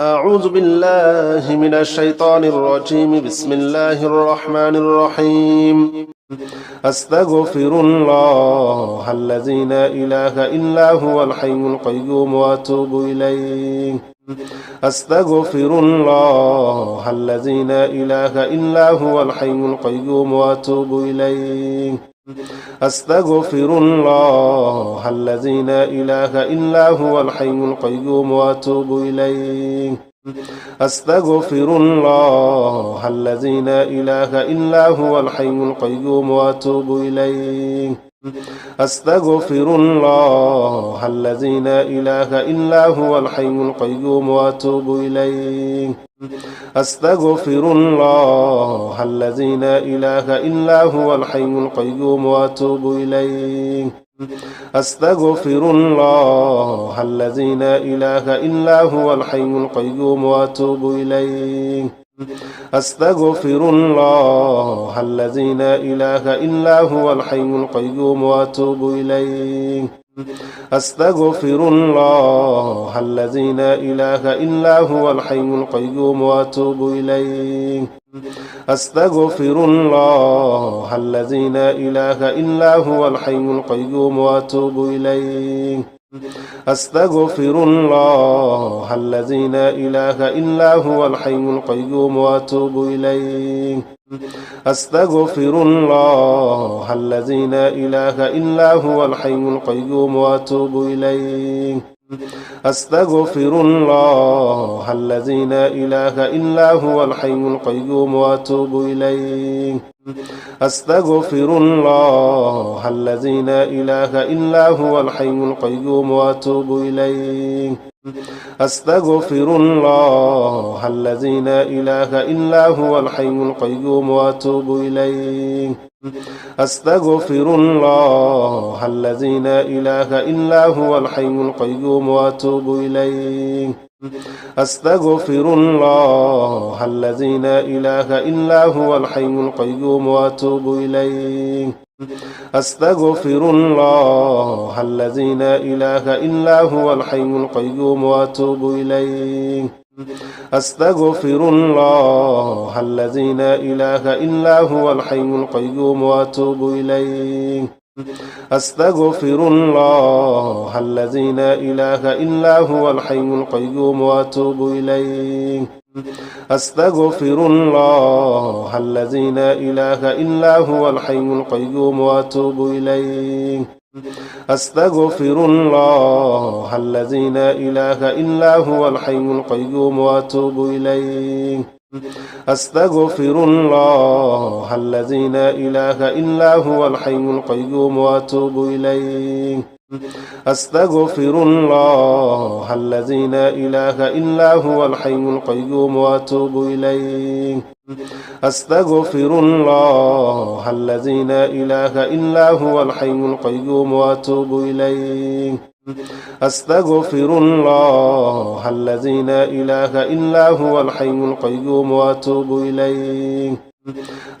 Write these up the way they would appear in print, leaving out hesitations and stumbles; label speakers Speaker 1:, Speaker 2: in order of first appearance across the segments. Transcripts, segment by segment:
Speaker 1: أعوذ بالله من الشيطان الرجيم. بسم الله الرحمن الرحيم. أستغفر الله الذي لا إله إلا هو الحي القيوم وأتوب إليه. أستغفر الله الذي لا إله إلا هو الحي القيوم وأتوب إليه. أستغفر الله الذي لا إله إلا هو الحي القيوم وأتوب إليه. أستغفر الله الذي لا إله إلا هو الحي القيوم وأتوب إليه. أستغفر الله الذي لا إله إلا هو الحي القيوم وأتوب إليه. أستغفر الله الذي لا إله إلا هو الحي القيوم وأتوب إليه. أستغفر الله الذي لا إله إلا هو الحي القيوم وأتوب إليه. أستغفر الله الذي لا إله إلا هو الحي القيوم وأتوب إليه. أستغفر الله الذي لا إله إلا هو الحي القيوم وأتوب إليه. أستغفر الله الذي لا إله إلا هو الحي القيوم وأتوب إليه. أستغفر الله الذي لا إله إلا هو الحي القيوم وأتوب إليه. أستغفر الله الذي لا إله إلا هو الحي القيوم وأتوب إليه. أستغفر الله الذي لا إله إلا هو الحي القيوم وأتوب إليه. أستغفر الله الذي لا إله إلا هو الحي القيوم وأتوب إليه. أستغفر الله الذي لا إله إلا هو الحي القيوم وأتوب إليه. أستغفر الله الذي لا إله إلا هو الحي القيوم وأتوب إليه. أستغفر الله الذي لا إله إلا هو الحي القيوم وأتوب إليه. أستغفر الله الذي لا إله إلا هو الحي القيوم وأتوب إليه. أستغفر الله الذي لا إله إلا هو الحي القيوم وأتوب إليه. أستغفر الله الذي لا إله إلا هو الحي القيوم وأتوب إليه. أستغفر الله الذي لا إله إلا هو الحي القيوم وأتوب إليه. أستغفر الله الذي لا إله إلا هو الحي القيوم وأتوب إليه. أستغفر الله الذي لا إله إلا هو الحي القيوم وأتوب إليه. أستغفر الله الذي لا إله إلا هو الحي القيوم وأتوب إليه. أستغفر الله الذي لا إله إلا هو الحي القيوم وأتوب إليه. أستغفر الله الذي لا إله إلا هو الحي القيوم وأتوب إليه.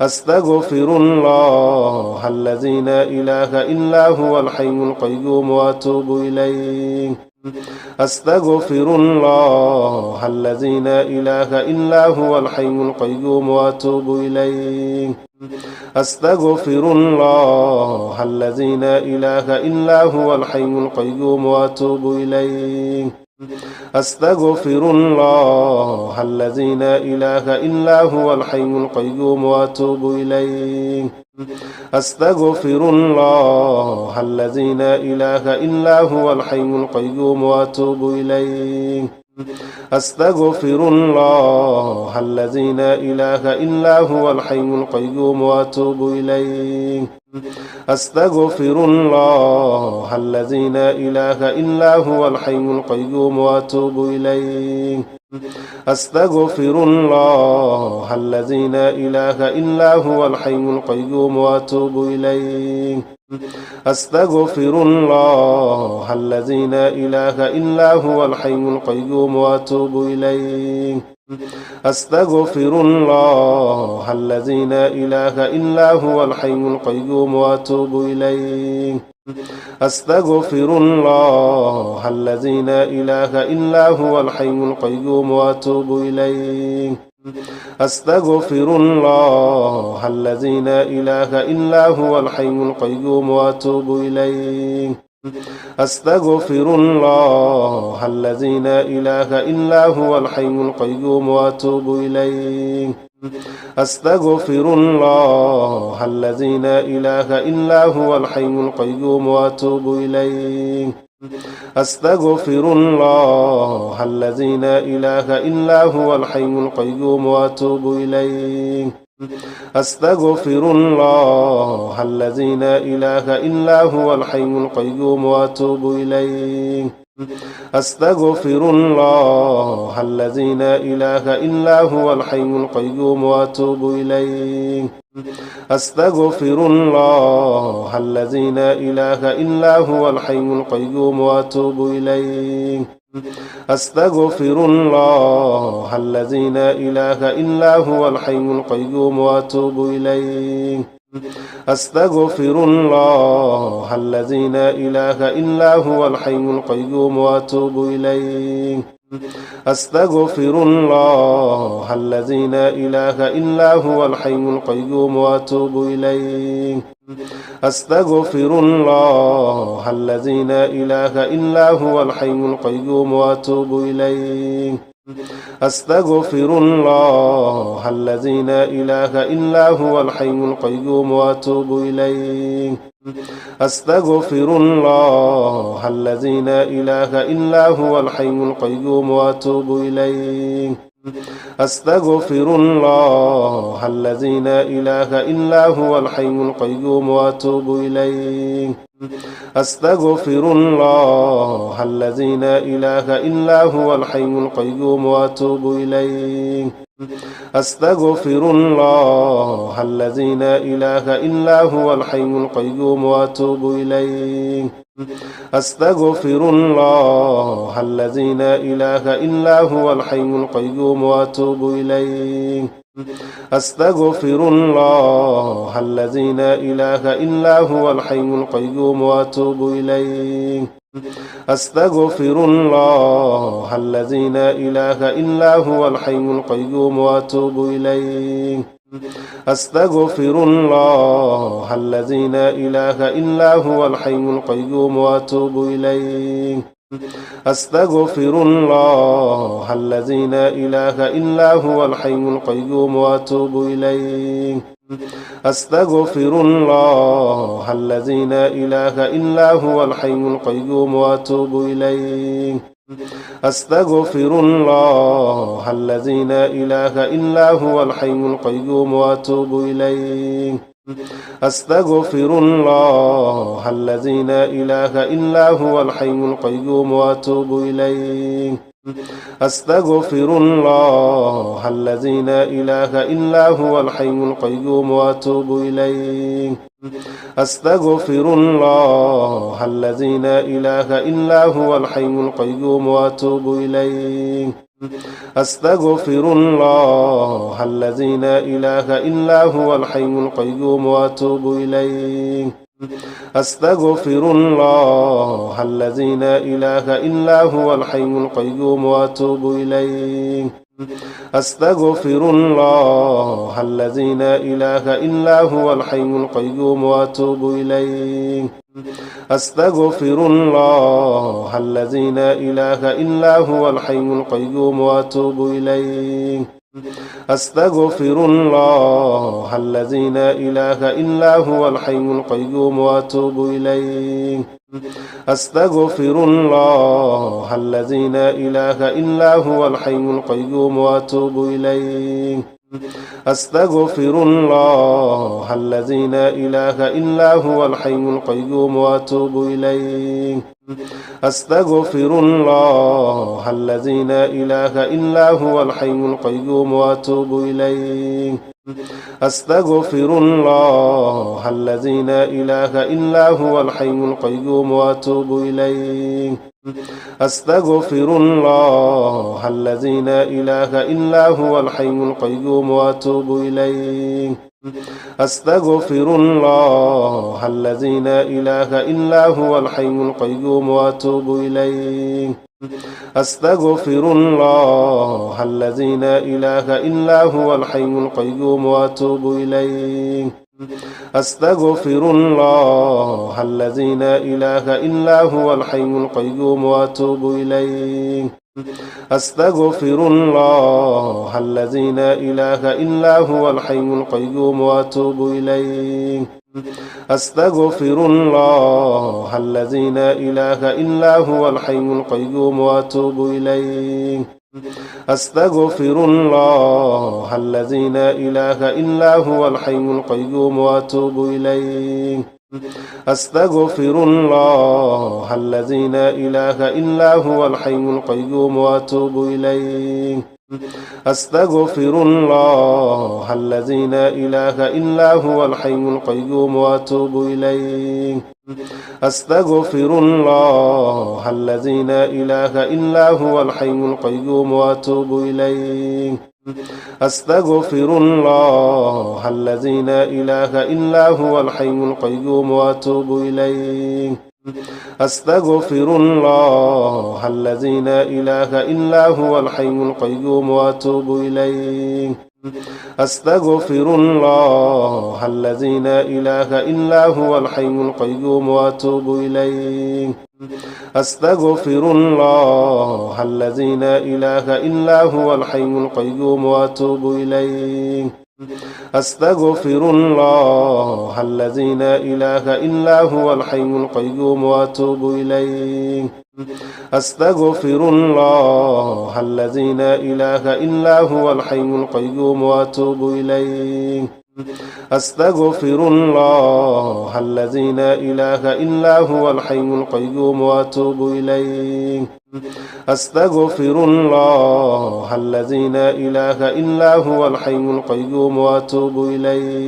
Speaker 1: أستغفر الله الذي لا إله إلا هو الحي القيوم وأتوب إليه. أستغفر الله الذي لا إله إلا هو الحي القيوم وأتوب إليه. أستغفر الله الذي لا إله إلا هو الحي القيوم وأتوب إليه. أستغفر الله الذي لا إله إلا هو الحي القيوم وأتوب إليه. أستغفر الله الذي لا إله إلا هو الحي القيوم وأتوب إليه. أستغفر الله الذي لا إله إلا هو الحي القيوم وأتوب إليه. أستغفر الله الذي لا إله إلا هو الحي القيوم وأتوب إليه. أستغفر الله الذي لا إله إلا هو الحي القيوم وأتوب إليه. أستغفر الله الذي لا إله إلا هو الحي القيوم وأتوب إليه. أستغفر الله الذي لا إله إلا هو الحي القيوم وأتوب إليه. أستغفر الله الذي لا إله إلا هو الحي القيوم وأتوب إليه أستغفر الله الذي لا إله إلا هو الحي القيوم وأتوب إليه أستغفر الله الذي لا إله إلا هو الحي القيوم وأتوب إليه أستغفر الله الذي لا إله إلا هو الحي القيوم وأتوب إليه أستغفر الله الذي لا إله إلا هو الحي القيوم وأتوب إليه أستغفر الله الذي لا إله إلا هو الحي القيوم وأتوب إليه أستغفر الله الذي لا إله إلا هو الحي القيوم وأتوب إليه أستغفر الله الذي لا إله إلا هو الحي القيوم وأتوب إليه أستغفر الله الذي لا إله إلا هو الحي القيوم وأتوب إليه أستغفر الله الذي لا إله إلا هو الحي القيوم وأتوب إليه أستغفر الله الذي لا إله إلا هو الحي القيوم وأتوب إليه أستغفر الله الذي لا إله إلا هو الحي القيوم وأتوب إليه أستغفر الله الذي لا إله إلا هو الحي القيوم وأتوب إليه أستغفر الله الذي لا إله إلا هو الحي القيوم وأتوب إليه أستغفر الله الذي لا إله إلا هو الحي القيوم وأتوب إليه أستغفر الله الذي لا إله إلا هو الحي القيوم وأتوب إليه أستغفر الله الذي لا إله إلا هو الحي القيوم وأتوب إليه أستغفر الله الذي لا إله إلا هو الحي القيوم وأتوب إليه أستغفر الله الذي لا إله إلا هو الحي القيوم وأتوب إليه أستغفر الله الذي لا إله إلا هو الحي القيوم وأتوب إليه أستغفر الله الذي لا إله إلا هو الحي القيوم وأتوب إليه أستغفر الله الذي لا إله إلا هو الحي القيوم وأتوب إليه أستغفر الله الذي لا إله إلا هو الحي القيوم وأتوب إليه أستغفر الله الذي لا إله إلا هو الحي القيوم وأتوب إليه أستغفر الله الذي لا إله إلا هو الحي القيوم وأتوب إليه أستغفر الله الذي لا إله إلا هو الحي القيوم وأتوب إليه أستغفر الله الذي لا إله إلا هو الحي القيوم وأتوب إليه أستغفر الله الذي لا إله إلا هو الحي القيوم وأتوب إليه أستغفر الله الذي لا إله إلا هو الحي القيوم وأتوب إليه أستغفر الله الذي لا إله إلا هو الحي القيوم وأتوب إليه أستغفر الله الذي لا إله إلا هو الحي القيوم وأتوب إليه أستغفر الله الذي لا إله إلا هو الحي القيوم وأتوب إليه أستغفر الله الذي لا إله إلا هو الحي القيوم وأتوب إليه أستغفر الله الذي لا إله إلا هو الحي القيوم وأتوب إليه أستغفر الله الذي لا إله إلا هو الحي القيوم وأتوب إليه أستغفر الله الذي لا إله إلا هو الحي القيوم وأتوب إليه أستغفر الله الذي لا إله إلا هو الحي القيوم وأتوب إليه أستغفر الله الذي لا إله إلا هو الحي القيوم وأتوب إليه أستغفر الله الذي لا إله إلا هو الحي القيوم وأتوب إليه أستغفر الله الذي لا إله إلا هو الحي القيوم وأتوب إليه أستغفر الله الذي لا إله إلا هو الحي القيوم وأتوب إليه أستغفر الله الذي لا إله إلا هو الحي القيوم وأتوب إليه أستغفر الله الذي لا إله إلا هو الحي القيوم وأتوب إليه أستغفر الله الذي لا إله إلا هو الحي القيوم وأتوب إليه أستغفر الله الذي لا إله إلا هو الحي القيوم وأتوب إليه أستغفر الله الذي لا إله إلا هو الحي القيوم وأتوب إليه أستغفر الله الذي لا إله إلا هو الحي القيوم وأتوب إليه أستغفر الله الذي لا إله إلا هو الحي القيوم وأتوب إليه أستغفر الله الذي لا إله إلا هو الحي القيوم وأتوب إليه أستغفر الله الذي لا إله إلا هو الحي القيوم وأتوب إليه أستغفر الله الذي لا إله إلا هو الحي القيوم وأتوب إليه أستغفر الله الذي لا إله إلا هو الحي القيوم وأتوب إليه أستغفر الله الذي لا إله إلا هو الحي القيوم وأتوب إليه أستغفر الله الذي لا إله إلا هو الحي القيوم وأتوب إليه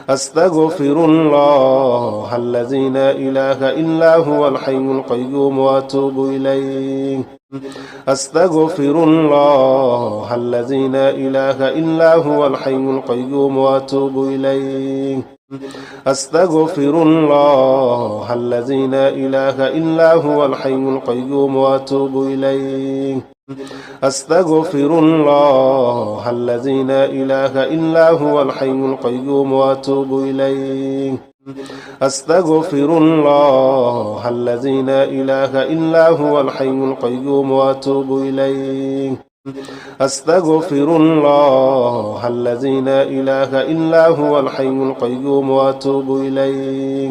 Speaker 1: أستغفر الله الذي لا إله إلا هو الحي القيوم وأتوب إليه أستغفر الله الذي لا إله إلا هو الحي القيوم وأتوب إليه أستغفر الله الذي لا إله إلا هو الحي القيوم وأتوب إليه أستغفر الله الذي لا إله إلا هو الحي القيوم وأتوب إليه أستغفر الله الذي لا إله إلا هو الحي القيوم وأتوب إليه أستغفر الله الذي لا إله إلا هو الحي القيوم وأتوب إليه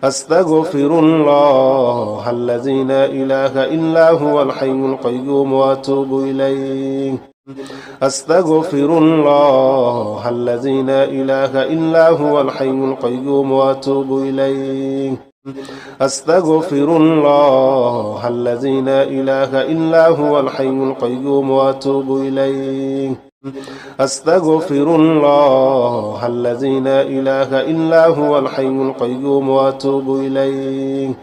Speaker 1: أستغفر الله الذي لا إله إلا هو الحي القيوم وأتوب إليه أستغفر الله الذي لا إله إلا هو الحي القيوم وأتوب إليه أستغفر الله الذي لا إله إلا هو الحي القيوم وأتوب إليه أستغفر الله الذي لا إله إلا هو الحي القيوم وأتوب إليه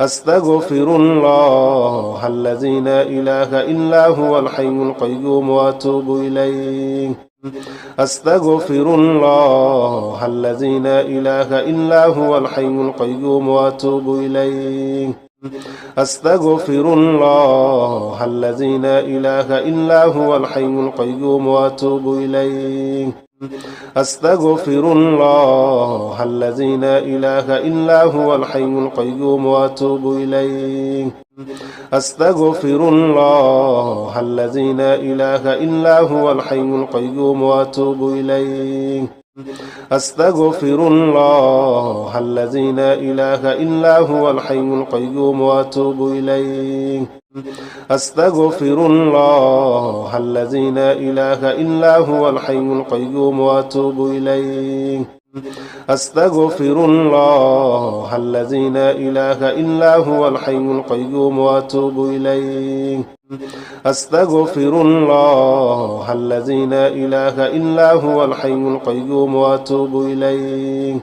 Speaker 1: أستغفر الله الذي لا إله إلا هو الحي القيوم وأتوب إليه أستغفر الله الذي لا إله إلا هو الحي القيوم وأتوب إليه أستغفر الله الذي لا إله إلا هو الحي القيوم وأتوب إليه أستغفر الله الذي لا إله إلا هو الحي القيوم وأتوب إليه أستغفر الله الذي لا إله إلا هو الحي القيوم وأتوب إليه أستغفر الله الذي لا إله إلا هو الحي القيوم وأتوب إليه أستغفر الله الذي لا إله إلا هو الحي القيوم وأتوب إليه أستغفر الله الذي لا إله إلا هو الحي القيوم وأتوب إليه أستغفر الله الذي لا إله إلا هو الحي القيوم وأتوب إليه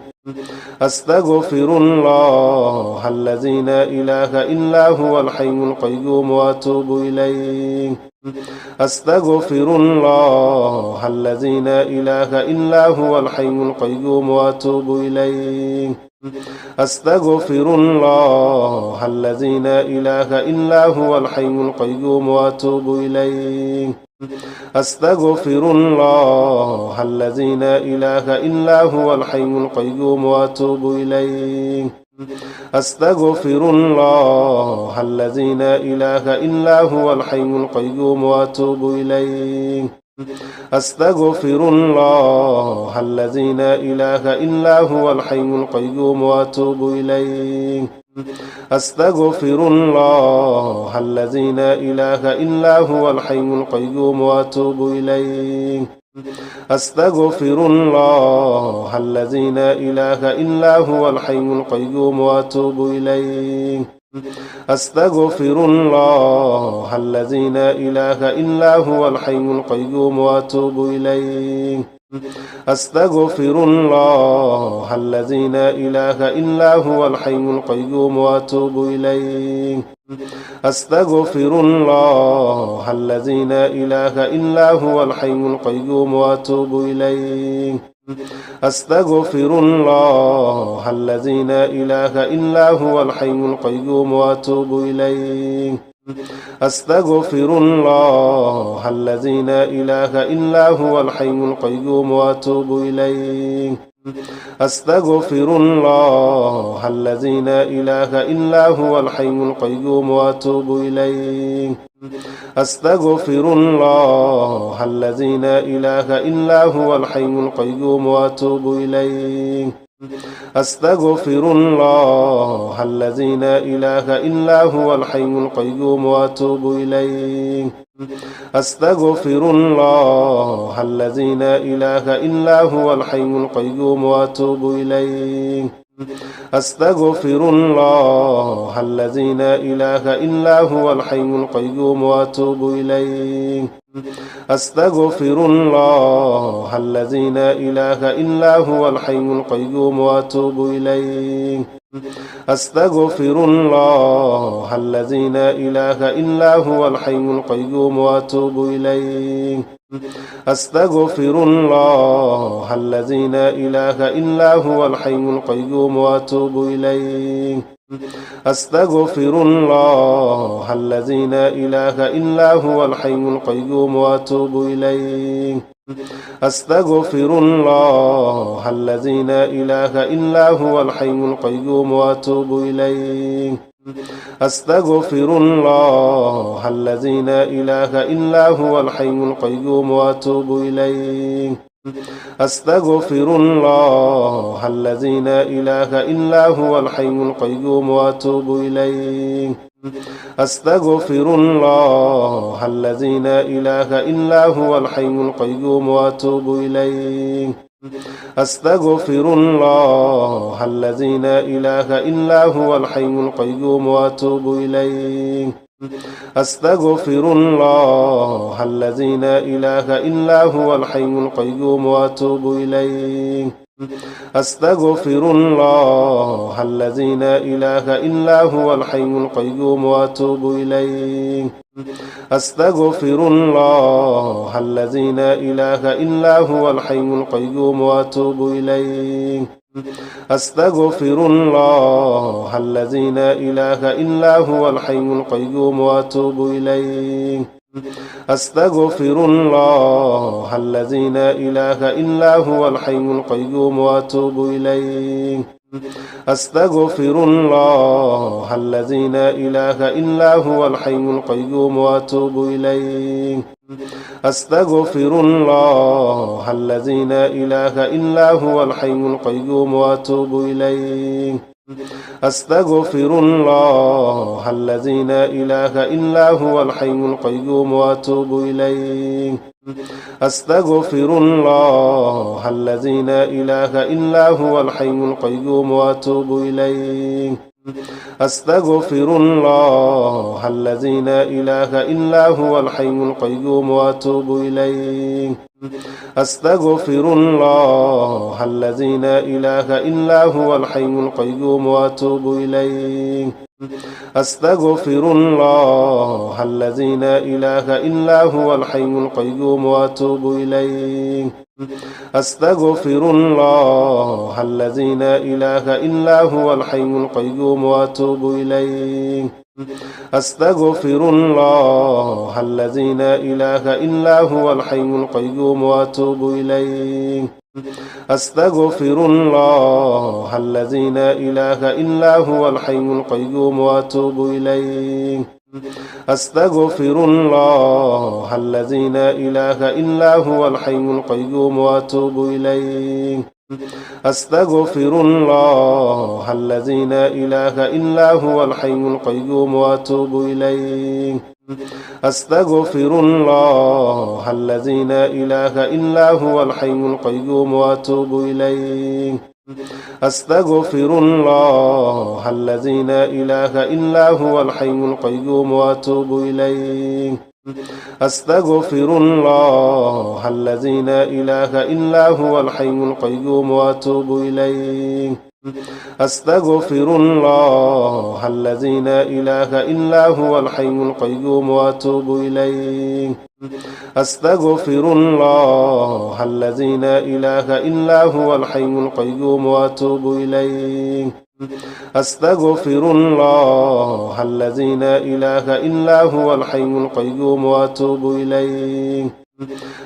Speaker 1: أستغفر الله الذي لا إله إلا هو الحي القيوم وأتوب إليه أستغفر الله الذي لا إله إلا هو الحي القيوم وأتوب إليه أستغفر الله الذي لا إله إلا هو الحي القيوم وأتوب إليه أستغفر الله الذي لا إله إلا هو الحي القيوم وأتوب إليه أستغفر الله الذي لا إله إلا هو الحي القيوم وأتوب إليه أستغفر الله الذي لا إله إلا هو الحي القيوم وأتوب إليه أستغفر الله الذي لا إله إلا هو الحي القيوم وأتوب إليه أستغفر الله الذي لا إله إلا هو الحي القيوم وأتوب إليه أستغفر الله الذي لا إله إلا هو الحي القيوم وأتوب إليه أستغفر الله الذي لا إله إلا هو الحي القيوم وأتوب إليه أستغفر الله الذي لا إله إلا هو الحي القيوم وأتوب إليه أستغفر الله الذي لا إله إلا هو الحي القيوم وأتوب إليه أستغفر الله الذي لا إله إلا هو الحي القيوم وأتوب إليه أستغفر الله الذي لا إله إلا هو الحي القيوم وأتوب إليه أستغفر الله الذي لا إله إلا هو الحي القيوم وأتوب إليه أستغفر الله الذي لا إله إلا هو الحي القيوم وأتوب إليه أستغفر الله الذي لا إله إلا هو الحي القيوم وأتوب إليه أستغفر الله الذي لا إله إلا هو الحي القيوم وأتوب إليه أستغفر الله الذي لا إله إلا هو الحي القيوم وأتوب إليه أستغفر الله الذي لا إله إلا هو الحي القيوم وأتوب إليه أستغفر الله الذي لا إله إلا هو الحي القيوم وأتوب إليه أستغفر الله الذي لا إله إلا هو الحي القيوم وأتوب إليه أستغفر الله الذي لا إله إلا هو الحي القيوم وأتوب إليه أستغفر الله الذي لا إله إلا هو الحي القيوم وأتوب إليه أستغفر الله الذي لا إله إلا هو الحي القيوم وأتوب إليه أستغفر الله الذي لا إله إلا هو الحي القيوم وأتوب إليه أستغفر الله الذي لا إله إلا هو الحي القيوم وأتوب إليه أستغفر الله الذي لا إله إلا هو الحي القيوم وأتوب إليه أستغفر الله الذي لا إله إلا هو الحي القيوم وأتوب إليه أستغفر الله الذي لا إله إلا هو الحي القيوم وأتوب إليه أستغفر الله الذي لا إله إلا هو الحي القيوم وأتوب إليه أستغفر الله الذي لا إله إلا هو الحي القيوم وأتوب إليه أستغفر الله الذي لا إله إلا هو الحي القيوم وأتوب إليه أستغفر الله الذي لا إله إلا هو الحي القيوم وأتوب إليه أستغفر الله الذي لا إله إلا هو الحي القيوم وأتوب إليه أستغفر الله الذي لا إله إلا هو الحي القيوم وأتوب إليه أستغفر الله الذي لا إله إلا هو الحي القيوم وأتوب إليه أستغفر الله الذي لا إله إلا هو الحي القيوم وأتوب إليه أستغفر الله الذي لا إله إلا هو الحي القيوم وأتوب إليه أستغفر الله الذي لا إله إلا هو الحي القيوم وأتوب إليه أستغفر الله الذي لا إله إلا هو الحي القيوم وأتوب إليه أستغفر الله الذي لا إله إلا هو الحي القيوم وأتوب إليه أستغفر الله الذي لا إله إلا هو الحي القيوم وأتوب إليه أستغفر الله الذي لا إله إلا هو الحي القيوم وأتوب إليه أستغفر الله الذي لا إله إلا هو الحي القيوم وأتوب إليه أستغفر الله الذي لا إله إلا هو الحي القيوم وأتوب إليه أستغفر الله الذي لا إله إلا هو الحي القيوم وأتوب إليه أستغفر الله الذي لا إله إلا هو الحي القيوم وأتوب إليه أستغفر الله الذي لا إله إلا هو الحي القيوم وأتوب إليه أستغفر الله الذي لا إله إلا هو الحي القيوم وأتوب إليه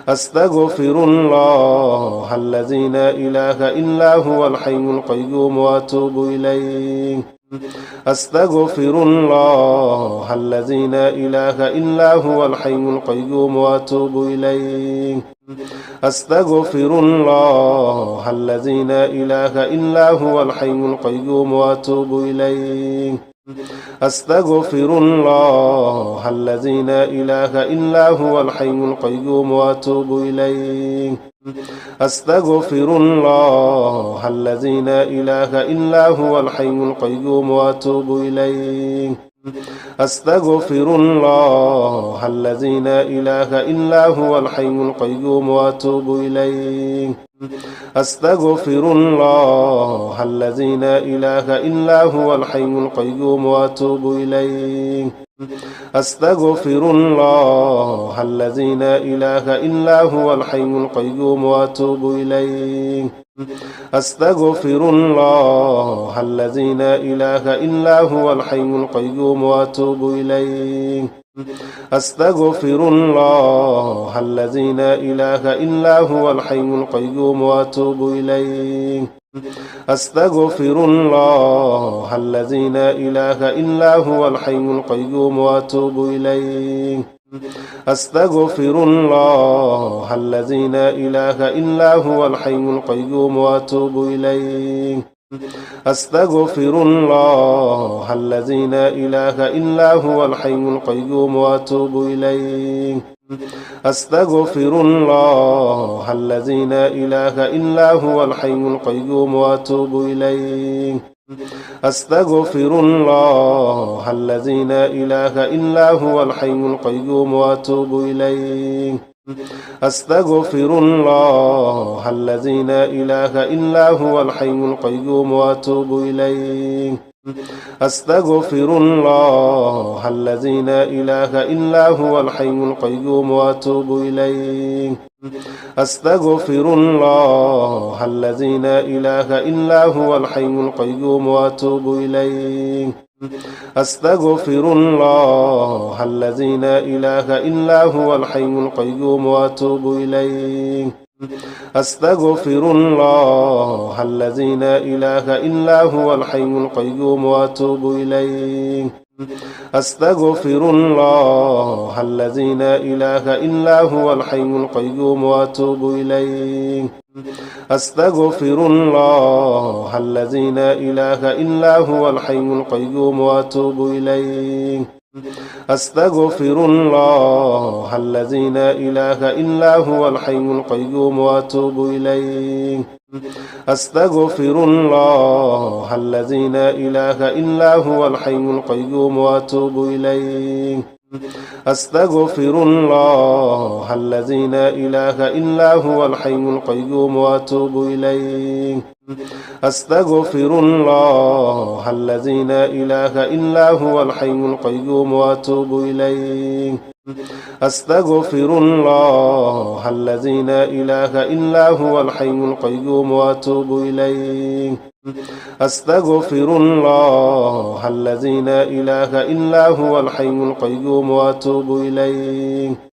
Speaker 1: أستغفر الله الذي لا إله إلا هو الحي القيوم وأتوب إليه أستغفر الله الذي لا إله إلا هو الحي القيوم وأتوب إليه أستغفر الله الذي لا إله إلا هو الحي القيوم وأتوب إليه أستغفر الله الذي لا إله إلا هو الحي القيوم وأتوب إليه أستغفر الله الذي لا إله إلا هو الحي القيوم وأتوب إليه أستغفر الله الذي لا إله إلا هو الحي القيوم وأتوب إليه أستغفر الله الذي لا إله إلا هو الحي القيوم وأتوب إليه أستغفر الله الذي لا إله إلا هو الحي القيوم وأتوب إليه أستغفر الله الذي لا إله إلا هو الحي القيوم وأتوب إليه أستغفر الله الذي لا إله إلا هو الحي القيوم وأتوب إليه أستغفر الله الذي لا إله إلا هو الحي القيوم وأتوب إليه أستغفر الله الذي لا إله إلا هو الحي القيوم وأتوب إليه أستغفر الله الذي لا إله إلا هو الحي القيوم وأتوب إليه أستغفر الله الذي لا إله إلا هو الحي القيوم وأتوب إليه أستغفر الله الذي لا إله إلا هو الحي القيوم وأتوب إليه أستغفر الله الذي لا إله إلا هو الحي القيوم وأتوب إليه أستغفر الله الذي لا إله إلا هو الحي القيوم وأتوب إليه أستغفر الله الذي لا إله إلا هو الحي القيوم وأتوب إليه أستغفر الله الذي لا إله إلا هو الحي القيوم وأتوب إليه أستغفر الله الذي لا إله إلا هو الحي القيوم وأتوب إليه أستغفر الله الذي لا إله إلا هو الحي القيوم وأتوب إليه أستغفر الله الذي لا إله إلا هو الحي القيوم وأتوب إليه أستغفر الله الذي لا إله إلا هو الحي القيوم وأتوب إليه أستغفر الله الذي لا إله إلا هو الحي القيوم وأتوب إليه أستغفر الله الذي لا إله إلا هو الحي القيوم وأتوب إليه أستغفر الله الذي لا إله إلا هو الحي القيوم وأتوب إليه أستغفر الله الذي لا إله إلا هو الحي القيوم وأتوب إليه أستغفر الله الذي لا إله إلا هو الحي القيوم وأتوب إليه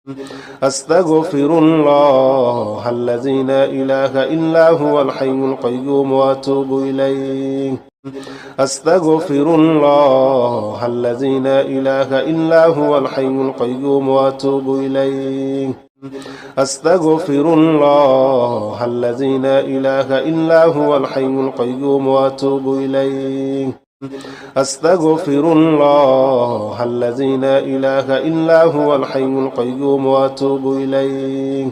Speaker 1: أستغفر الله الذي لا إله إلا هو الحي القيوم وأتوب إليه أستغفر الله الذي لا إله إلا هو الحي القيوم وأتوب إليه أستغفر الله الذي لا إله إلا هو الحي القيوم وأتوب إليه أستغفر الله الذي لا إله إلا هو الحي القيوم وأتوب إليه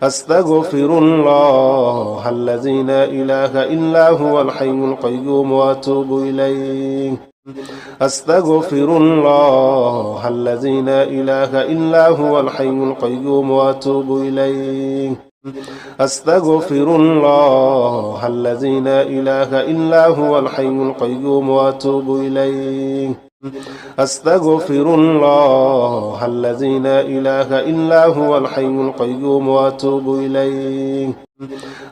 Speaker 1: أستغفر الله الذي لا إله إلا هو الحي القيوم وأتوب إليه أستغفر الله الذي لا إله إلا هو الحي القيوم وأتوب إليه أستغفر الله الذي لا إله إلا هو الحي القيوم وأتوب إليه أستغفر الله الذي لا إله إلا هو الحي القيوم وأتوب إليه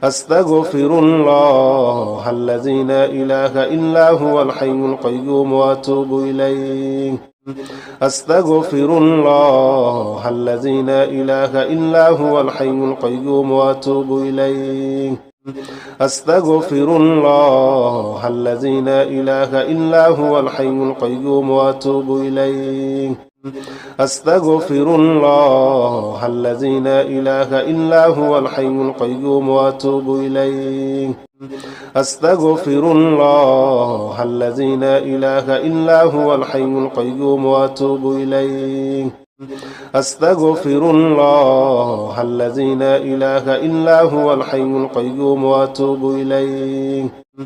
Speaker 1: أستغفر الله الذي لا إله إلا هو الحي القيوم وأتوب إليه أستغفر الله الذي لا إله إلا هو الحي القيوم وأتوب إليه أستغفر الله الذي لا إله إلا هو الحي القيوم وأتوب إليه أستغفر الله الذي لا إله إلا هو الحي القيوم وأتوب إليه أستغفر الله الذي لا إله إلا هو الحي القيوم وأتوب إليه أستغفر الله الذي لا إله إلا هو الحي القيوم وأتوب إليه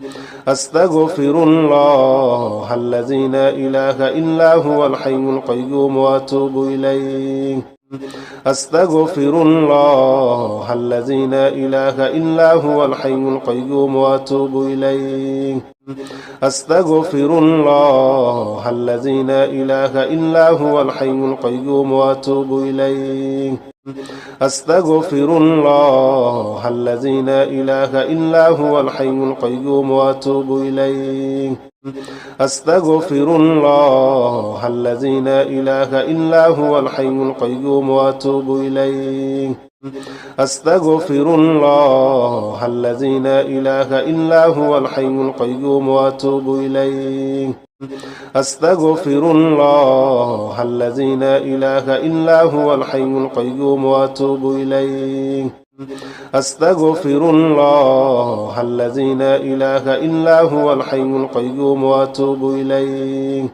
Speaker 1: أستغفر الله الذي لا إله إلا هو الحي القيوم وأتوب إليه أستغفر الله الذي لا إله إلا هو الحي القيوم وأتوب إليه أستغفر الله الذي لا إله إلا هو الحي القيوم وأتوب إليه أستغفر الله الذي لا إله إلا هو الحي القيوم وأتوب إليه أستغفر الله الذي لا إله إلا هو الحي القيوم وأتوب إليه أستغفر الله الذي لا إله إلا هو الحي القيوم وأتوب إليه أستغفر الله الذي لا إله إلا هو الحي القيوم وأتوب إليه أستغفر الله الذي لا إله إلا هو الحي القيوم وأتوب إليه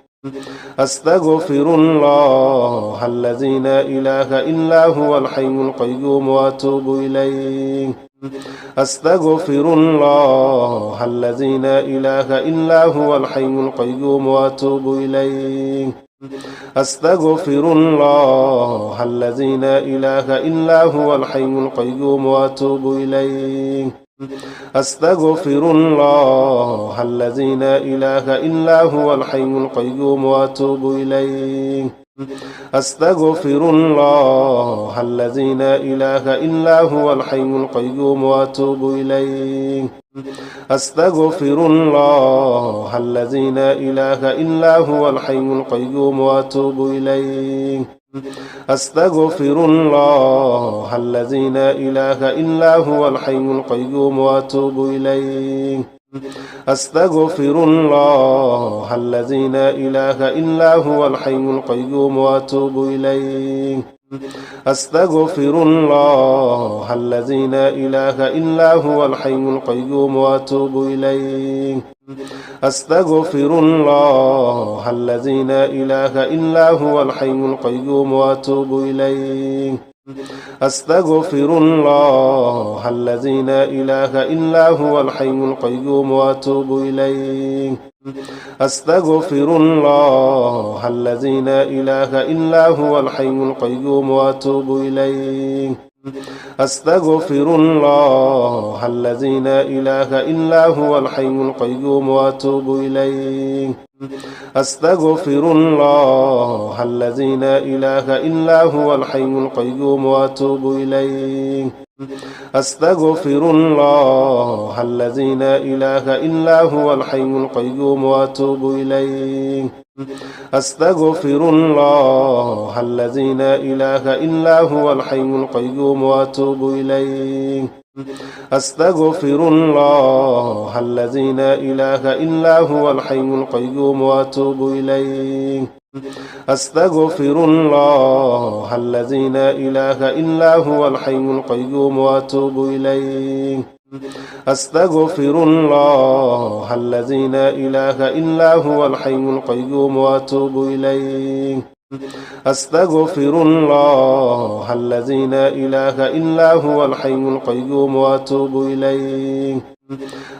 Speaker 1: أستغفر الله الذي لا إله إلا هو الحي القيوم وأتوب إليه أستغفر الله الذي لا إله إلا هو الحي القيوم وأتوب إليه أستغفر الله الذي لا إله إلا هو الحي القيوم وأتوب إليه أستغفر الله الذي لا إله إلا هو الحي القيوم وأتوب إليه أستغفر الله الذي لا إله إلا هو الحي القيوم وأتوب إليه أستغفر الله الذي لا إله إلا هو الحي القيوم وأتوب إليه أستغفر الله الذي لا إله إلا هو الحي القيوم وأتوب إليه أستغفر الله الذي لا إله إلا هو الحي القيوم وأتوب إليه أستغفر الله الذي لا إله إلا هو الحي القيوم وأتوب إليه أستغفر الله الذي لا إله إلا هو الحي القيوم وأتوب إليه أستغفر الله الذي لا إله إلا هو الحي القيوم وأتوب إليه أستغفر الله الذي لا إله إلا هو الحي القيوم وأتوب إليه أستغفر الله الذي لا إله إلا هو الحي القيوم وأتوب إليه أستغفر الله الذي لا إله إلا هو الحي القيوم وأتوب إليه أستغفر الله الذي لا إله إلا هو الحي القيوم وأتوب إليه أستغفر الله الذي لا إله إلا هو الحي القيوم وأتوب إليه أستغفر الله الذي لا إله إلا هو الحي القيوم وأتوب إليه أستغفر الله الذي لا إله إلا هو الحي القيوم وأتوب إليه أستغفر الله الذي لا إله إلا هو الحي القيوم وأتوب إليه أستغفر الله الذي لا إله إلا هو الحي القيوم وأتوب إليه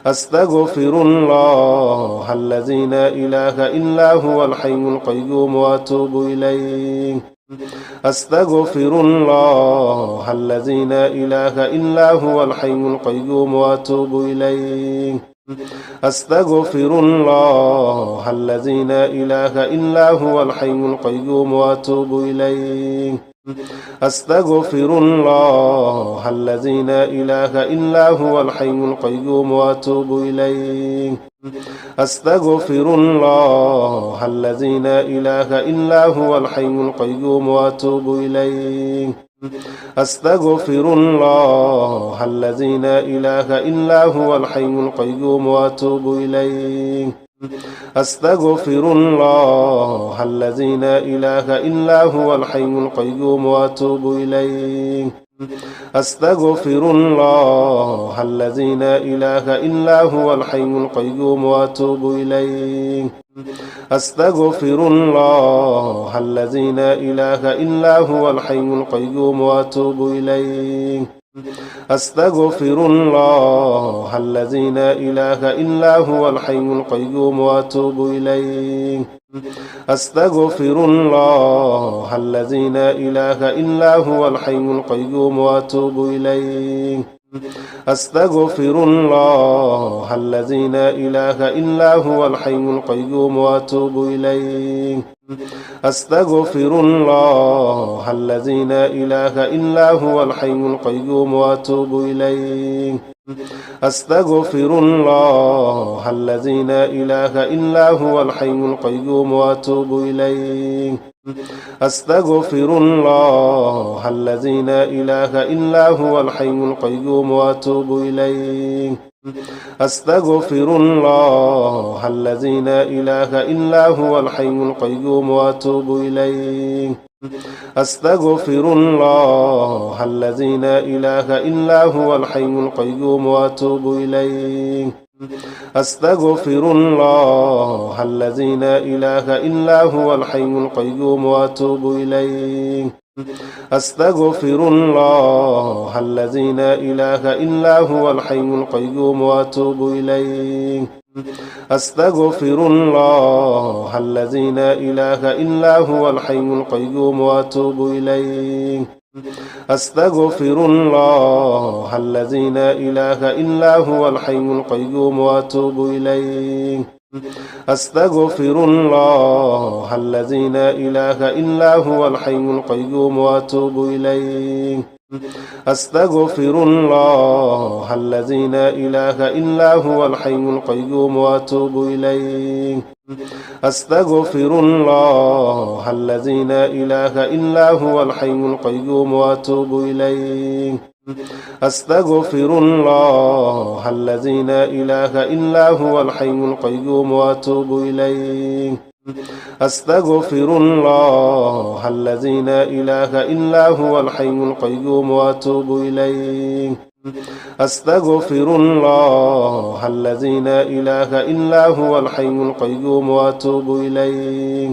Speaker 1: أستغفر الله الذي لا إله إلا هو الحي القيوم وأتوب إليه أستغفر الله الذي لا إله إلا هو الحي القيوم وأتوب إليه أستغفر الله الذي لا إله إلا هو الحي القيوم وأتوب إليه أستغفر الله الذي لا إله إلا هو الحي القيوم وأتوب إليه أستغفر الله الذي لا إله إلا هو الحي القيوم وأتوب إليه أستغفر الله الذي لا إله إلا هو الحي القيوم وأتوب إليه أستغفر الله الذي لا إله إلا هو الحي القيوم وأتوب إليه أستغفر الله الذي لا إله إلا هو الحي القيوم وأتوب إليه أستغفر الله الذي لا إله إلا هو الحي القيوم وأتوب إليه أستغفر الله الذي لا إله إلا هو الحي القيوم وأتوب إليه أستغفر الله الذي لا إله إلا هو الحي القيوم وأتوب إليه أستغفر الله الذي لا إله إلا هو الحي القيوم وأتوب إليه أستغفر الله الذي لا إله إلا هو الحي القيوم وأتوب إليه أستغفر الله الذي لا إله إلا هو الحي القيوم وأتوب إليه أستغفر الله الذي لا إله إلا هو الحي القيوم وأتوب إليه أستغفر الله الذي لا إله إلا هو الحي القيوم وأتوب إليه أستغفر الله الذي لا إله إلا هو الحي القيوم وأتوب إليه أستغفر الله الذي لا إله إلا هو الحي القيوم وأتوب إليه أستغفر الله الذي لا إله إلا هو الحي القيوم وأتوب إليه أستغفر الله الذي لا إله إلا هو الحي القيوم وأتوب إليه أستغفر الله الذي لا إله إلا هو الحي القيوم وأتوب إليه أستغفر الله الذي لا إله إلا هو الحي القيوم وأتوب إليه أستغفر الله الذي لا إله إلا هو الحي القيوم وأتوب إليه أستغفر الله الذي لا إله إلا هو الحي القيوم وأتوب إليه أستغفر الله الذي لا إله إلا هو الحي القيوم وأتوب إليه أستغفر الله الذي لا إله إلا هو الحي القيوم وأتوب إليه أستغفر الله الذي لا إله إلا هو الحي القيوم وأتوب إليه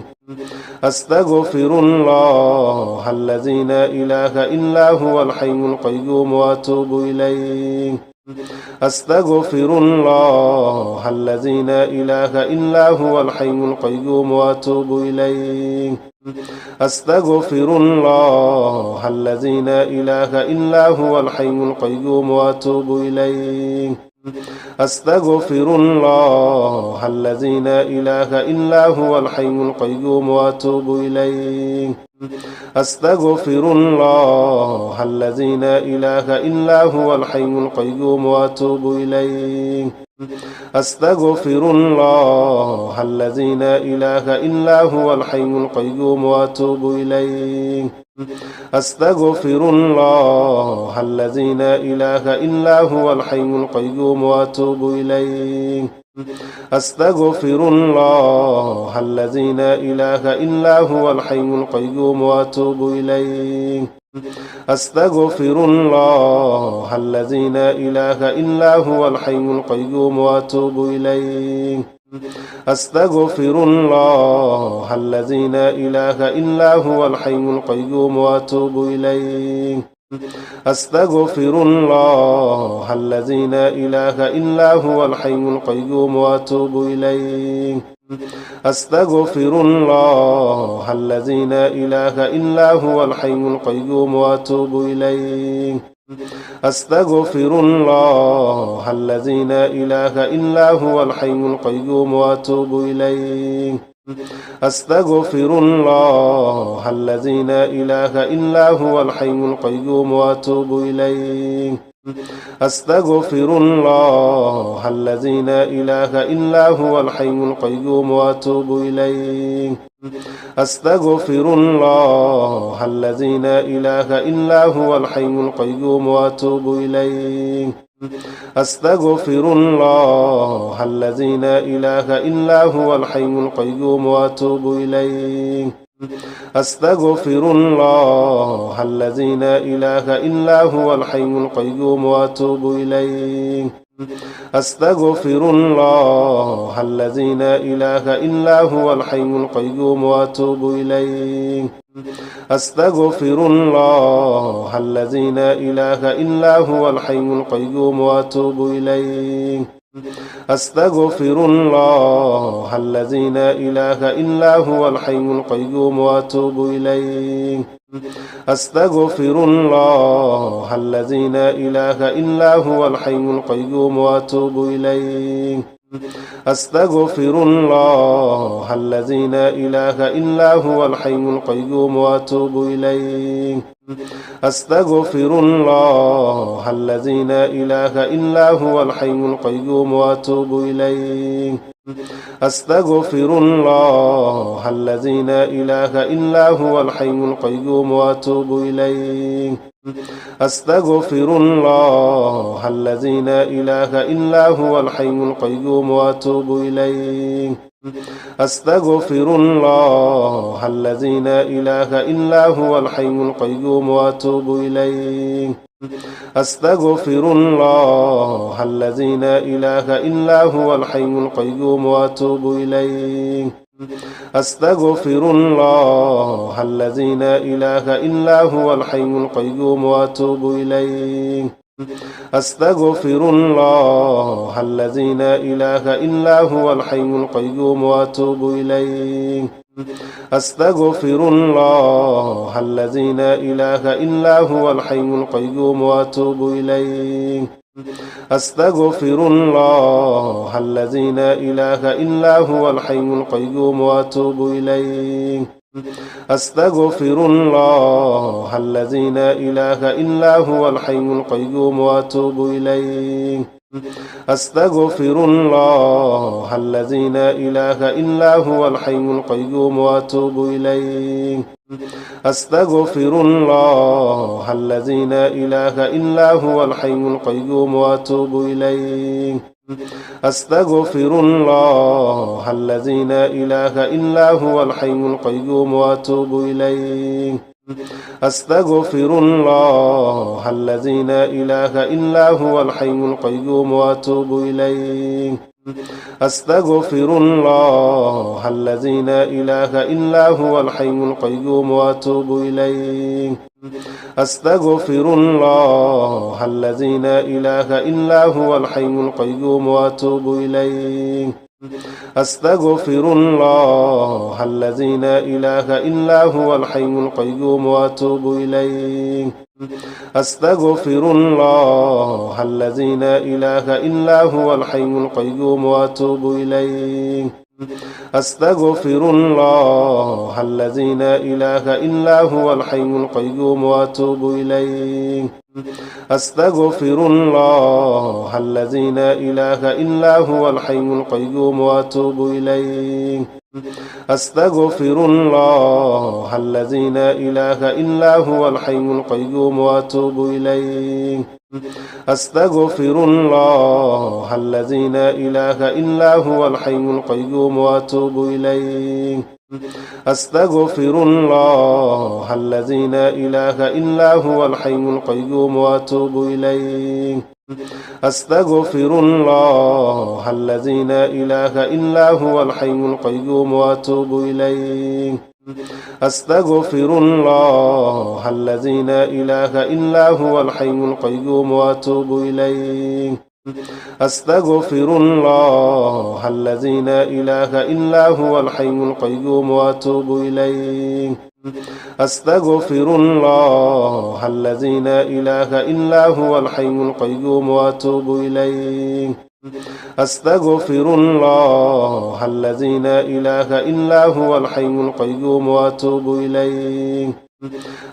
Speaker 1: أستغفر الله الذي لا إله إلا هو الحي القيوم وأتوب إليه أستغفر الله الذي لا إله إلا هو الحي القيوم وأتوب إليه أستغفر الله الذي لا إله إلا هو الحي القيوم وأتوب إليه أستغفر الله الذي لا إله إلا هو الحي القيوم وأتوب إليه أستغفر الله الذي لا إله إلا هو الحي القيوم وأتوب إليه أستغفر الله الذي لا إله إلا هو الحي القيوم وأتوب إليه أستغفر الله الذي لا إله إلا هو الحي القيوم وأتوب إليه أستغفر الله الذي لا إله إلا هو الحي القيوم وأتوب إليه أستغفر الله الذي لا إله إلا هو الحي القيوم وأتوب إليه أستغفر الله الذي لا إله إلا هو الحي القيوم وأتوب إليه أستغفر الله الذي لا إله إلا هو الحي القيوم وأتوب إليه أستغفر الله الذي لا إله إلا هو الحي القيوم وأتوب إليه أستغفر الله الذي لا إله إلا هو الحي القيوم وأتوب إليه أستغفر الله الذي لا إله إلا هو الحي القيوم وأتوب إليه أستغفر الله الذي لا إله إلا هو الحي القيوم وأتوب إليه أستغفر الله الذي لا إله إلا هو الحي القيوم وأتوب إليه أستغفر الله الذي لا إله إلا هو الحي القيوم وأتوب إليه أستغفر الله الذي لا إله إلا هو الحي القيوم وأتوب إليه أستغفر الله الذي لا إله إلا هو الحي القيوم وأتوب إليه أستغفر الله الذي لا إله إلا هو الحي القيوم وأتوب إليه أستغفر الله الذي لا إله إلا هو الحي القيوم وأتوب إليه أستغفر الله الذي لا إله إلا هو الحي القيوم وأتوب إليه أستغفر الله الذي لا إله إلا هو الحي القيوم وأتوب إليه أستغفر الله الذي لا إله إلا هو الحي القيوم وأتوب إليه أستغفر الله الذي لا إله إلا هو الحي القيوم وأتوب إليه أستغفر الله الذي لا إله إلا هو الحي القيوم وأتوب إليه أستغفر الله الذي لا إله إلا هو الحي القيوم وأتوب إليه أستغفر الله الذي لا إله إلا هو الحي القيوم وأتوب إليه أستغفر الله الذي لا إله إلا هو الحي القيوم وأتوب إليه أستغفر الله الذي لا إله إلا هو الحي القيوم وأتوب إليه أستغفر الله الذي لا إله إلا هو الحي القيوم وأتوب إليه أستغفر الله الذي لا إله إلا هو الحي القيوم وأتوب إليه أستغفر الله الذي لا إله إلا هو الحي القيوم وأتوب إليه أستغفر الله الذي لا إله إلا هو الحي القيوم وأتوب إليه أستغفر الله الذي لا إله إلا هو الحي القيوم وأتوب إليه أستغفر الله الذي لا إله إلا هو الحي القيوم وأتوب إليه أستغفر الله الذي لا إله إلا هو الحي القيوم وأتوب إليه أستغفر الله الذي لا إله إلا هو الحي القيوم وأتوب إليه أستغفر الله الذي لا إله إلا هو الحي القيوم وأتوب إليه أستغفر الله الذي لا إله إلا هو الحي القيوم وأتوب إليه أستغفر الله الذي لا إله إلا هو الحي القيوم وأتوب إليه أستغفر الله الذي لا إله إلا هو الحي القيوم وأتوب إليه أستغفر الله الذي لا إله إلا هو الحي القيوم وأتوب إليه أستغفر الله الذي لا إله إلا هو الحي القيوم وأتوب إليه أستغفر الله الذي لا إله إلا هو الحي القيوم وأتوب إليه أستغفر الله الذي لا إله إلا هو الحي القيوم وأتوب إليه أستغفر الله الذي لا إله إلا هو الحي القيوم وأتوب إليه أستغفر الله الذي لا إله إلا هو الحي القيوم وأتوب إليه أستغفر الله الذي لا إله إلا هو الحي القيوم وأتوب إليه أستغفر الله الذي لا إله إلا هو الحي القيوم وأتوب إليه أستغفر الله الذي لا إله إلا هو الحي القيوم وأتوب إليه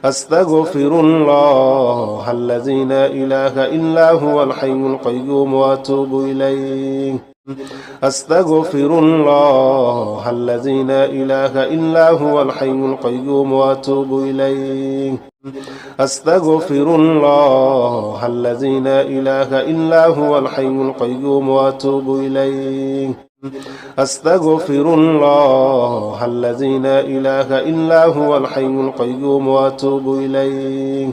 Speaker 1: أستغفر الله الذي لا إله إلا هو الحي القيوم وأتوب إليه أستغفر الله الذي لا إله إلا هو الحي القيوم وأتوب إليه أستغفر الله الذي لا إله إلا هو الحي القيوم وأتوب إليه أستغفر الله الذي لا إله إلا هو الحي القيوم وأتوب إليه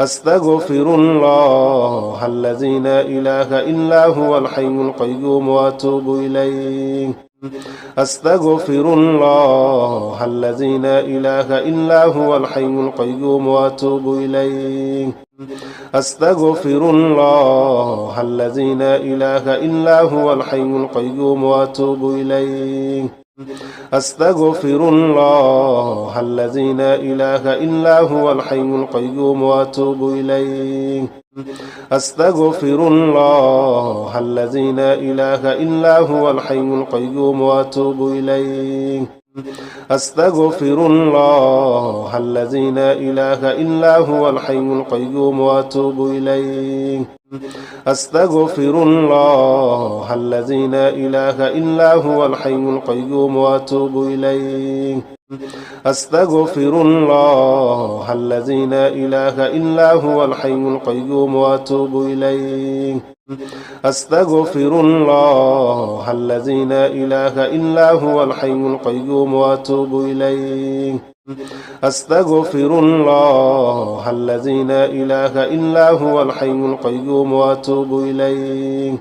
Speaker 1: أستغفر الله الذي لا إله إلا هو الحي القيوم وأتوب إليه أستغفر الله الذي لا إله إلا هو الحي القيوم وأتوب إليه أستغفر الله الذي لا إله إلا هو الحي القيوم وأتوب إليه أستغفر الله الذي لا إله إلا هو الحي القيوم وأتوب إليه أستغفر الله الذي لا إله إلا هو الحي القيوم وأتوب إليه أستغفر الله الذي لا إله إلا هو الحي القيوم وأتوب إليه أستغفر الله الذي لا إله إلا هو الحي القيوم وأتوب إليه أستغفر الله الذي لا إله إلا هو الحي القيوم وأتوب إليه أستغفر الله الذي لا إله إلا هو الحي القيوم وأتوب إليه أستغفر الله الذي لا إله إلا هو الحي القيوم وأتوب إليه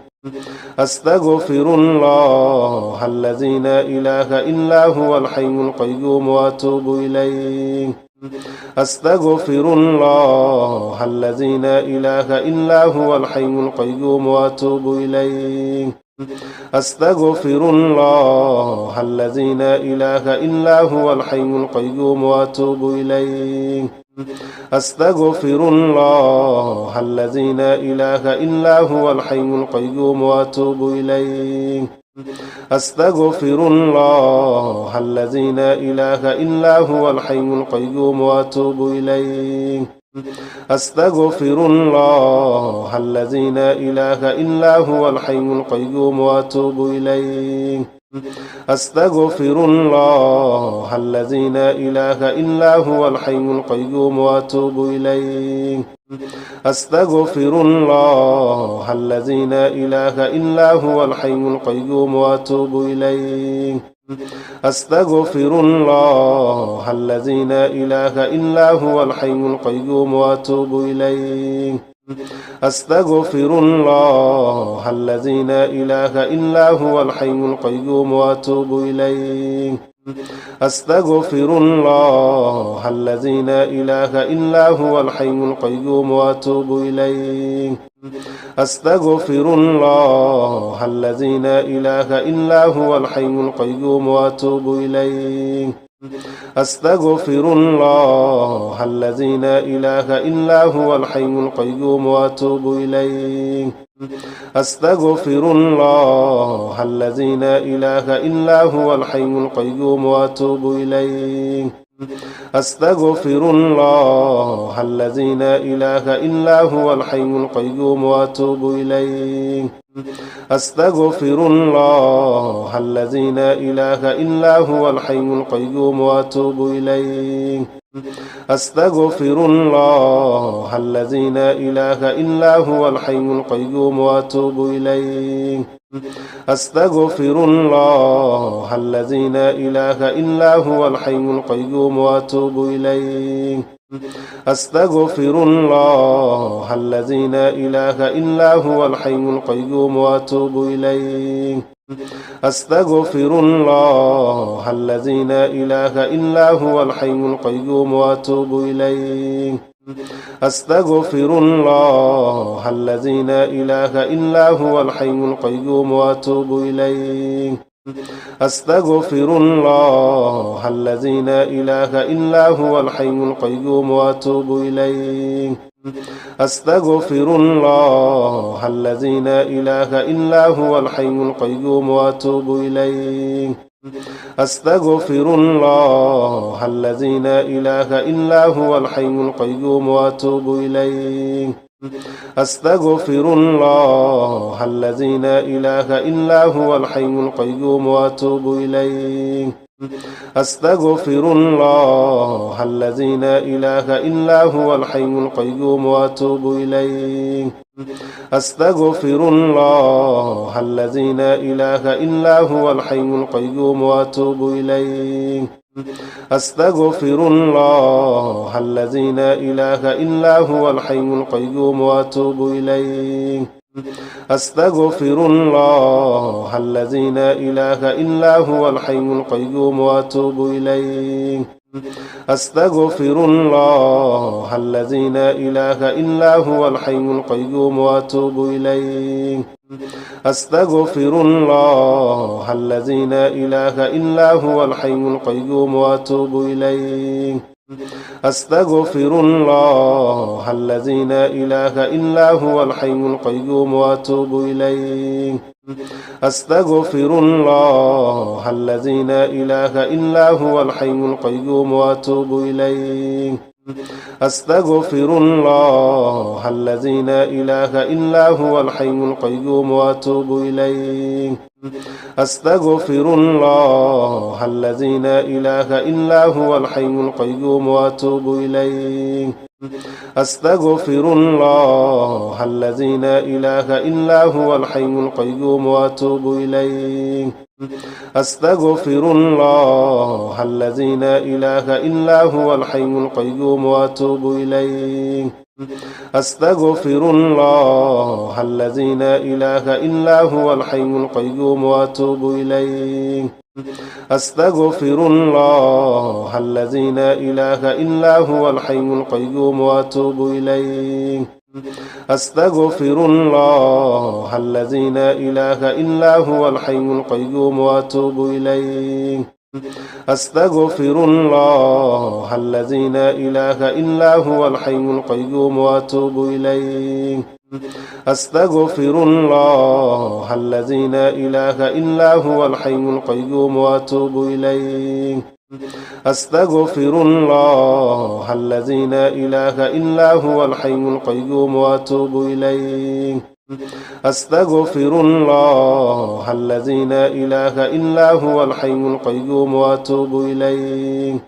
Speaker 1: أستغفر الله الذي لا إله إلا هو الحي القيوم وأتوب إليه أستغفر الله الذي لا إله إلا هو الحي القيوم وأتوب إليه أستغفر الله الذي لا إله إلا هو الحي القيوم وأتوب إليه أستغفر الله الذي لا إله إلا هو الحي القيوم وأتوب إليه أستغفر الله الذي لا إله إلا هو الحي القيوم وأتوب إليه أستغفر الله الذي لا إله إلا هو الحي القيوم وأتوب إليه أستغفر الله الذي لا إله إلا هو الحي القيوم وأتوب إليه أستغفر الله الذي لا إله إلا هو الحي القيوم وأتوب إليه أستغفر الله الذي لا إله إلا هو الحي القيوم وأتوب إليه أستغفر الله الذي لا إله إلا هو الحي القيوم وأتوب إليه أستغفر الله الذي لا إله إلا هو الحي القيوم وأتوب إليه أستغفر الله الذي لا إله إلا هو الحي القيوم وأتوب إليه أستغفر الله الذي لا إله إلا هو الحي القيوم وأتوب إليه أستغفر الله الذي لا إله إلا هو الحي القيوم وأتوب إليه أستغفر الله الذي لا إله إلا هو الحي القيوم وأتوب إليه أستغفر الله الذي لا إله إلا هو الحي القيوم وأتوب إليه أستغفر الله الذي لا إله إلا هو الحي القيوم وأتوب إليه أستغفر الله الذي لا إله إلا هو الحي القيوم وأتوب إليه أستغفر الله الذي لا إله إلا هو الحي القيوم وأتوب إليه أستغفر الله الذي لا إله إلا هو الحي القيوم وأتوب إليه أستغفر الله الذي لا إله إلا هو الحي القيوم وأتوب إليه أستغفر الله الذي لا إله إلا هو الحي القيوم وأتوب إليه أستغفر الله الذي لا إله إلا هو الحي القيوم وأتوب إليه أستغفر الله الذي لا إله إلا هو الحي القيوم وأتوب إليه أستغفر الله الذي لا إله إلا هو الحي القيوم وأتوب إليه أستغفر الله الذي لا إله إلا هو الحي القيوم وأتوب إليه أستغفر الله الذي لا إله إلا هو الحي القيوم وأتوب إليه أستغفر الله الذي لا إله إلا هو الحي القيوم وأتوب إليه أستغفر الله الذي لا إله إلا هو الحي القيوم وأتوب إليه أستغفر الله الذي لا إله إلا هو الحي القيوم وأتوب إليه أستغفر الله الذي لا إله إلا هو الحي القيوم وأتوب إليه أستغفر الله الذي لا إله إلا هو الحي القيوم وأتوب إليه أستغفر الله الذي لا إله إلا هو الحي القيوم وأتوب إليه أستغفر الله الذي لا إله إلا هو الحي القيوم وأتوب إليه أستغفر الله الذي لا إله إلا هو الحي القيوم وأتوب إليه أستغفر الله الذي لا إله إلا هو الحي القيوم وأتوب إليه أستغفر الله الذي لا إله إلا هو الحي القيوم وأتوب إليه أستغفر الله الذي لا إله إلا هو الحي القيوم وأتوب إليه أستغفر الله الذي لا إله إلا هو الحي القيوم وأتوب إليه أستغفر الله الذي لا إله إلا هو الحي القيوم وأتوب إليه أستغفر الله الذي لا إله إلا هو الحي القيوم وأتوب إليه أستغفر الله الذي لا إله إلا هو الحي القيوم وأتوب إليه أستغفر الله الذي لا إله إلا هو الحي القيوم وأتوب إليه أستغفر الله الذي لا إله إلا هو الحي القيوم وأتوب إليه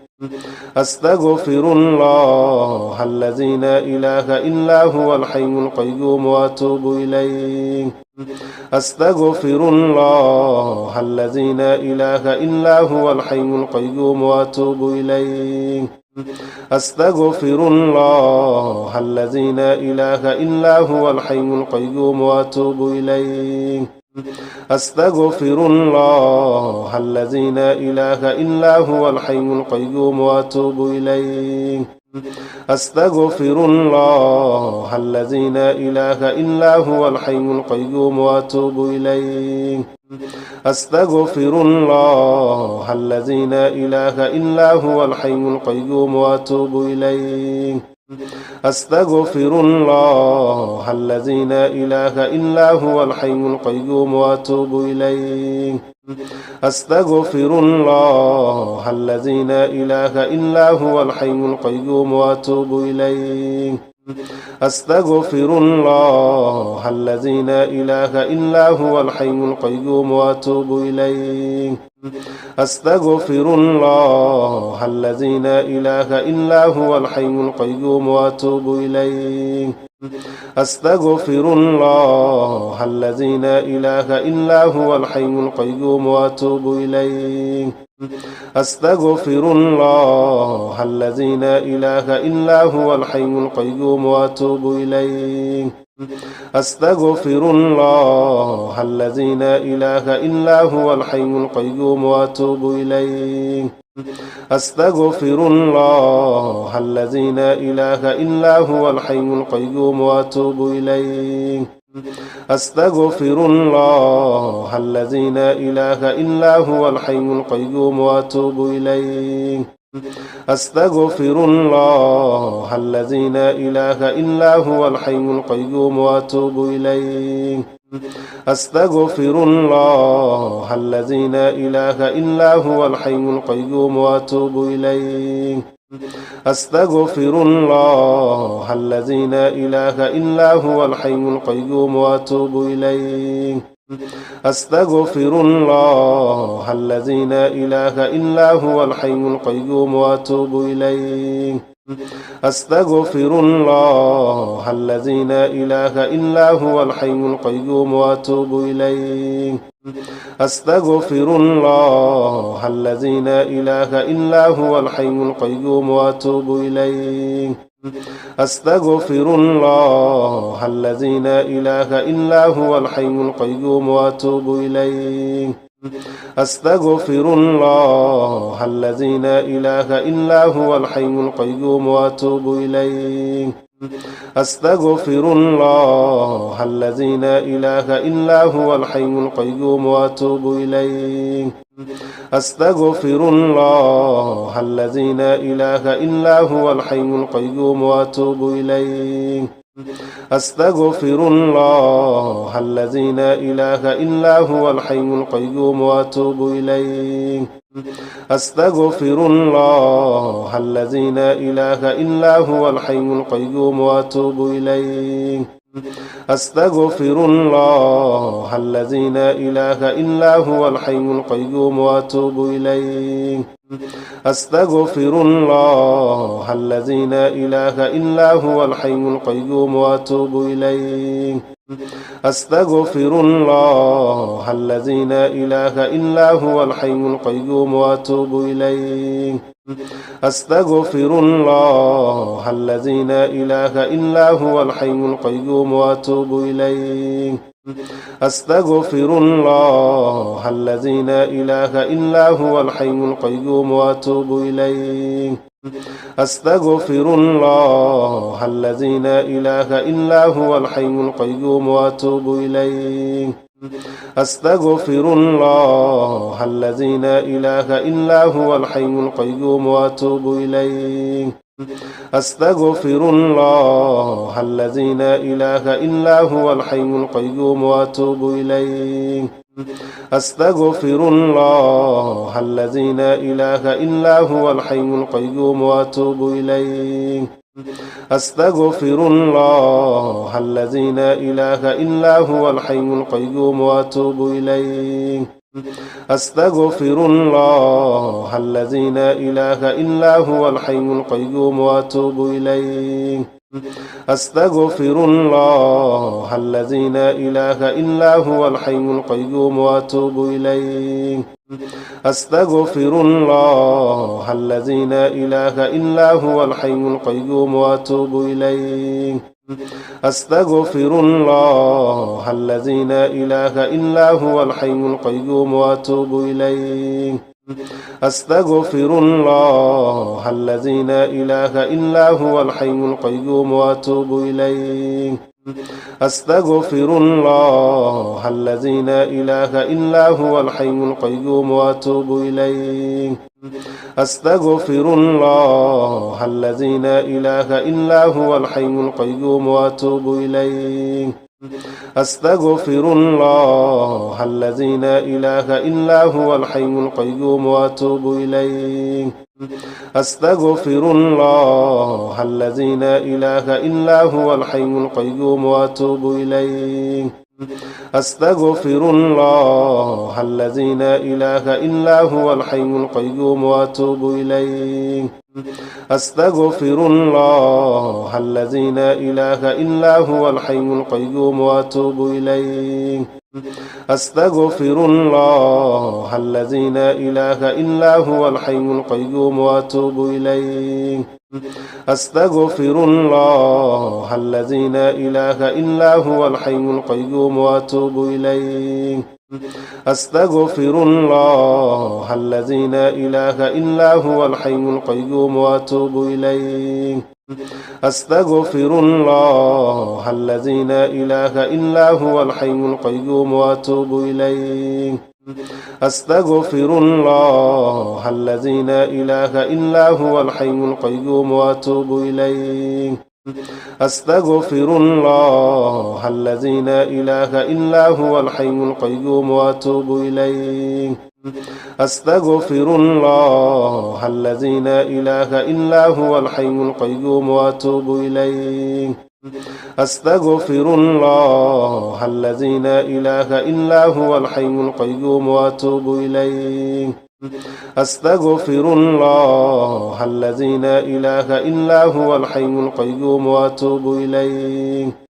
Speaker 1: أستغفر الله الذي لا إله إلا هو الحي القيوم وأتوب إليه أستغفر الله الذي لا إله إلا هو الحي القيوم وأتوب إليه أستغفر الله الذي لا إله إلا هو الحي القيوم وأتوب إليه أستغفر الله الذي لا إله إلا هو الحي القيوم وأتوب إليه أستغفر الله الذي لا إله إلا هو الحي القيوم وأتوب إليه أستغفر الله الذي لا إله إلا هو الحي القيوم وأتوب إليه أستغفر الله الذي لا إله إلا هو الحي القيوم وأتوب إليه أستغفر الله الذي لا إله إلا هو الحي القيوم وأتوب إليه أستغفر الله الذي لا إله إلا هو الحي القيوم وأتوب إليه أستغفر الله الذي لا إله إلا هو الحي القيوم وأتوب إليه أستغفر الله الذي لا إله إلا هو الحي القيوم وأتوب إليه أستغفر الله الذي لا إله إلا هو الحي القيوم وأتوب إليه أستغفر الله الذي لا إله إلا هو الحي القيوم وأتوب إليه أستغفر الله الذي لا إله إلا هو الحي القيوم وأتوب إليه أستغفر الله الذي لا إله إلا هو الحي القيوم وأتوب إليه أستغفر الله الذي لا إله إلا هو الحي القيوم وأتوب إليه أستغفر الله الذي لا إله إلا هو الحي القيوم وأتوب إليه أستغفر الله الذي لا إله إلا هو الحي القيوم وأتوب إليه أستغفر الله الذي لا إله إلا هو الحي القيوم وأتوب إليه أستغفر الله الذي لا إله إلا هو الحي القيوم وأتوب إليه أستغفر الله الذي لا إله إلا هو الحي القيوم وأتوب إليه أستغفر الله الذي لا إله إلا هو الحي القيوم وأتوب إليه أستغفر الله الذي لا إله إلا هو الحي القيوم وأتوب إليه أستغفر الله الذي لا إله إلا هو الحي القيوم وأتوب إليه أستغفر الله الذي لا إله إلا هو الحي القيوم وأتوب إليه أستغفر الله الذي لا إله إلا هو الحي القيوم وأتوب إليه أستغفر الله الذي لا إله إلا هو الحي القيوم وأتوب إليه أستغفر الله الذي لا إله إلا هو الحي القيوم وأتوب إليه أستغفر الله الذي لا إله إلا هو الحي القيوم وأتوب إليه أستغفر الله الذي لا إله إلا هو الحي القيوم وأتوب إليه أستغفر الله الذي لا إله إلا هو الحي القيوم وأتوب إليه أستغفر الله الذي لا إله إلا هو الحي القيوم وأتوب إليه أستغفر الله الذي لا إله إلا هو الحي القيوم وأتوب إليه أستغفر الله الذي لا إله إلا هو الحي القيوم وأتوب إليه أستغفر الله الذي لا إله إلا هو الحي القيوم وأتوب إليه أستغفر الله الذي لا إله إلا هو الحي القيوم وأتوب إليه أستغفر الله الذي لا إله إلا هو الحي القيوم وأتوب إليه أستغفر الله الذي لا إله إلا هو الحي القيوم وأتوب إليه أستغفر الله الذي لا إله إلا هو الحي القيوم وأتوب إليه أستغفر الله الذي لا إله إلا هو الحي القيوم وأتوب إليه أستغفر الله الذي لا إله إلا هو الحي القيوم وأتوب إليه أستغفر الله الذي لا إله إلا هو الحي القيوم وأتوب إليه أستغفر الله الذي لا إله إلا هو الحي القيوم وأتوب إليه أستغفر الله الذي لا إله إلا هو الحي القيوم وأتوب إليه أستغفر الله الذي لا إله إلا هو الحي القيوم وأتوب إليه أستغفر الله الذي لا إله إلا هو الحي القيوم وأتوب إليه أستغفر الله الذي لا إله إلا هو الحي القيوم وأتوب إليه أستغفر الله الذي لا إله إلا هو الحي القيوم وأتوب إليه أستغفر الله الذي لا إله إلا هو الحي القيوم وأتوب إليه أستغفر الله الذي لا إله إلا هو الحي القيوم وأتوب إليه أستغفر الله الذي لا إله إلا هو الحي القيوم وأتوب إليه أستغفر الله الذي لا إله إلا هو الحي القيوم وأتوب إليه أستغفر الله الذي لا إله إلا هو الحي القيوم وأتوب إليه أستغفر الله الذي لا إله إلا هو الحي القيوم وأتوب إليه أستغفر الله الذي لا إله إلا هو الحي القيوم وأتوب إليه أستغفر الله الذي لا إله إلا هو الحي القيوم وأتوب إليه أستغفر الله الذي لا إله إلا هو الحي القيوم وأتوب إليه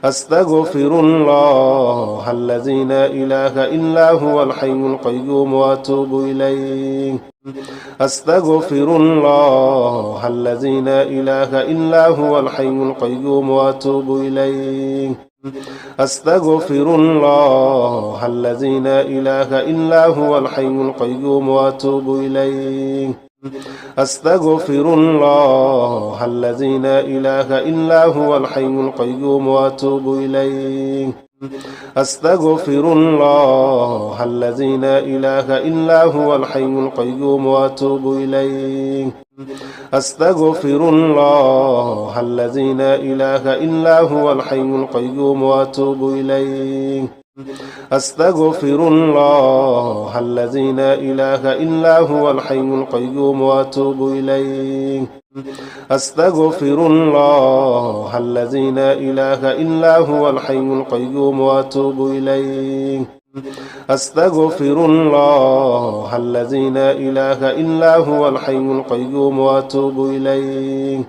Speaker 1: أستغفر الله الذي لا إله إلا هو الحي القيوم وأتوب إليه أستغفر الله الذي لا إله إلا هو الحي القيوم وأتوب إليه أستغفر الله الذي لا إله إلا هو الحي القيوم وأتوب إليه أستغفر الله الذي لا إله إلا هو الحي القيوم وأتوب إليه أستغفر الله الذي لا إله إلا هو الحي القيوم وأتوب إليه أستغفر الله الذي لا إله إلا هو الحي القيوم وأتوب إليه أستغفر الله الذي لا إله إلا هو الحي القيوم وأتوب إليه أستغفر الله الذي لا إله إلا هو الحي القيوم وأتوب إليه أستغفر الله الذي لا إله إلا هو الحي القيوم وأتوب إليه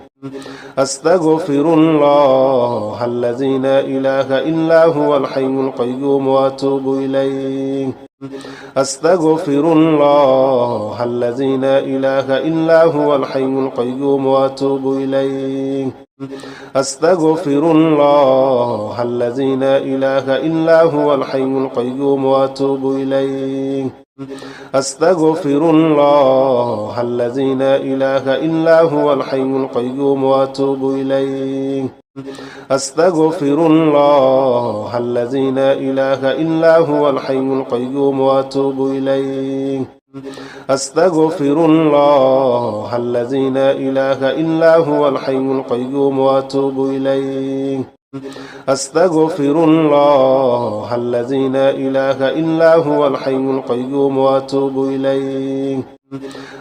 Speaker 1: أستغفر الله الذي لا إله إلا هو الحي القيوم وأتوب إليه أستغفر الله الذي لا إله إلا هو الحي القيوم وأتوب إليه أستغفر الله الذي لا إله إلا هو الحي القيوم وأتوب إليه أستغفر الله الذي لا إله إلا هو الحي القيوم وأتوب إليه أستغفر الله الذي لا إله إلا هو الحي القيوم وأتوب إليه أستغفر الله الذي لا إله إلا هو الحي القيوم وأتوب إليه أستغفر الله الذي لا إله إلا هو الحي القيوم وأتوب إليه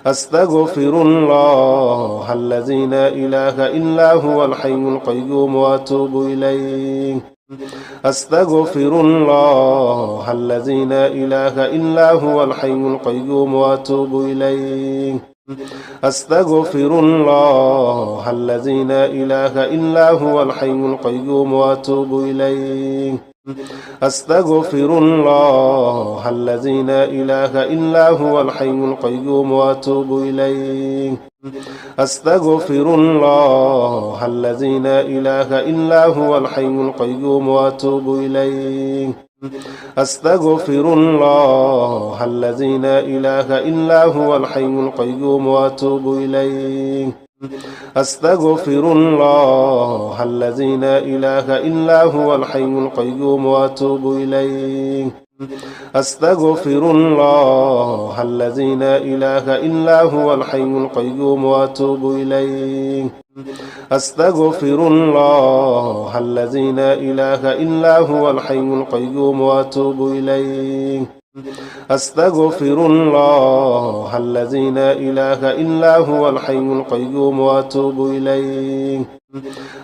Speaker 1: أستغفر الله الذي لا إله إلا هو الحي القيوم وأتوب إليه أستغفر الله الذي لا إله إلا هو الحي القيوم وأتوب إليه أستغفر الله الذي لا إله إلا هو الحي القيوم وأتوب إليه أستغفر الله الذي لا إله إلا هو الحي القيوم وأتوب إليه أستغفر الله الذي لا إله إلا هو الحي القيوم وأتوب إليه أستغفر الله الذي لا إله إلا هو الحي القيوم وأتوب إليه أستغفر الله الذي لا إله إلا هو الحي القيوم وأتوب إليه أستغفر الله الذي لا إله إلا هو الحي القيوم وأتوب إليه أستغفر الله الذي لا إله إلا هو الحي القيوم وأتوب إليه أستغفر الله الذي لا إله إلا هو الحي القيوم وأتوب إليه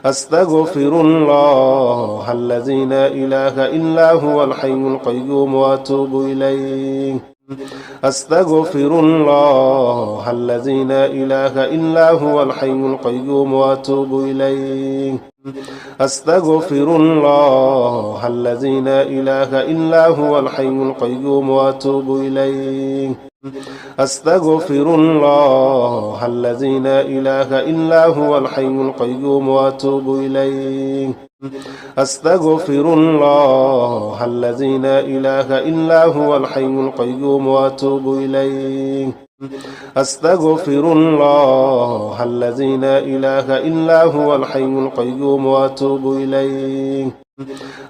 Speaker 1: أستغفر الله الذي لا إله إلا هو الحي القيوم وأتوب إليه أستغفر الله الذي لا إله إلا هو الحي القيوم وأتوب إليه أستغفر الله الذي لا إله إلا هو الحي القيوم وأتوب إليه أستغفر الله الذي لا إله إلا هو الحي القيوم وأتوب إليه أستغفر الله الذي لا إله إلا هو الحي القيوم وأتوب إليه أستغفر الله الذي لا إله إلا هو الحي القيوم وأتوب إليه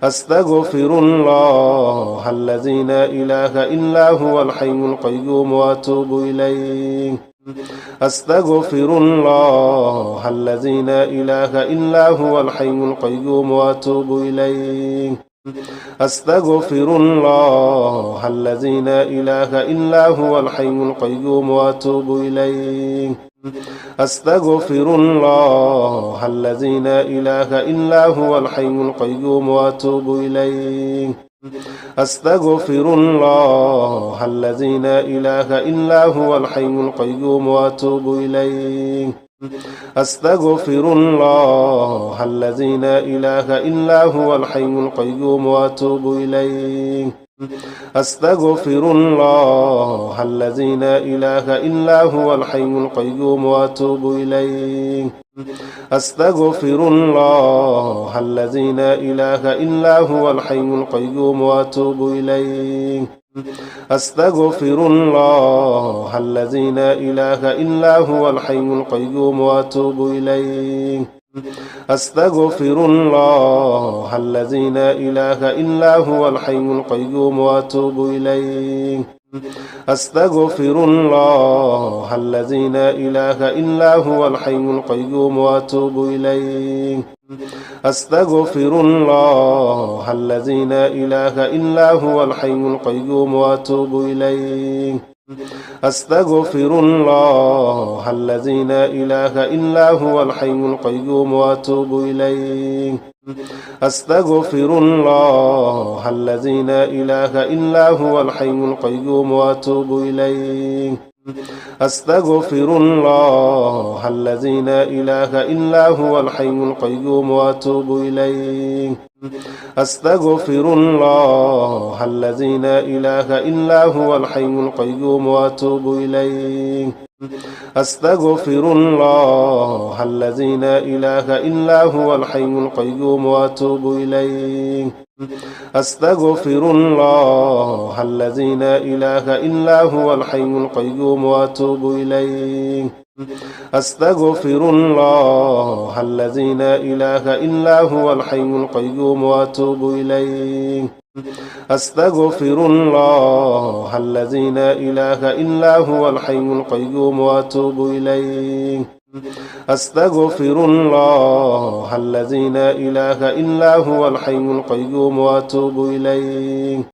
Speaker 1: أستغفر الله الذي لا إله إلا هو الحي القيوم وأتوب إليه أستغفر الله الذي لا إله إلا هو الحي القيوم وأتوب إليه أستغفر الله الذي لا إله إلا هو الحي القيوم وأتوب إليه أستغفر الله الذي لا إله إلا هو الحي القيوم وأتوب إليه أستغفر الله الذي لا إله إلا هو الحي القيوم وأتوب إليه أستغفر الله الذي لا إله إلا هو الحي القيوم وأتوب إليه أستغفر الله الذي لا إله إلا هو الحي القيوم وأتوب إليه أستغفر الله الذي لا إله إلا هو الحي القيوم وأتوب إليه أستغفر الله الذي لا إله إلا هو الحي القيوم وأتوب إليه أستغفر الله الذي لا إله إلا هو الحي القيوم وأتوب إليه أستغفر الله الذي لا إله إلا هو الحي القيوم وأتوب إليه أستغفر الله الذي لا إله إلا هو الحي القيوم وأتوب إليه أستغفر الله الذي لا إله إلا هو الحي القيوم وأتوب إليه أستغفر الله الذي لا إله إلا هو الحي القيوم وأتوب إليه أستغفر الله الذي لا إله إلا هو الحي القيوم وأتوب إليه أستغفر الله الذي لا إله إلا هو الحي القيوم وأتوب إليه أستغفر الله الذي لا إله إلا هو الحي القيوم وأتوب إليه أستغفر الله الذي لا إله إلا هو الحي القيوم وأتوب إليه أستغفر الله الذي لا إله إلا هو الحي القيوم وأتوب إليه أستغفر الله الذي لا إله إلا هو الحي القيوم وأتوب إليه أستغفر الله الذي لا إله إلا هو الحي القيوم وأتوب إليه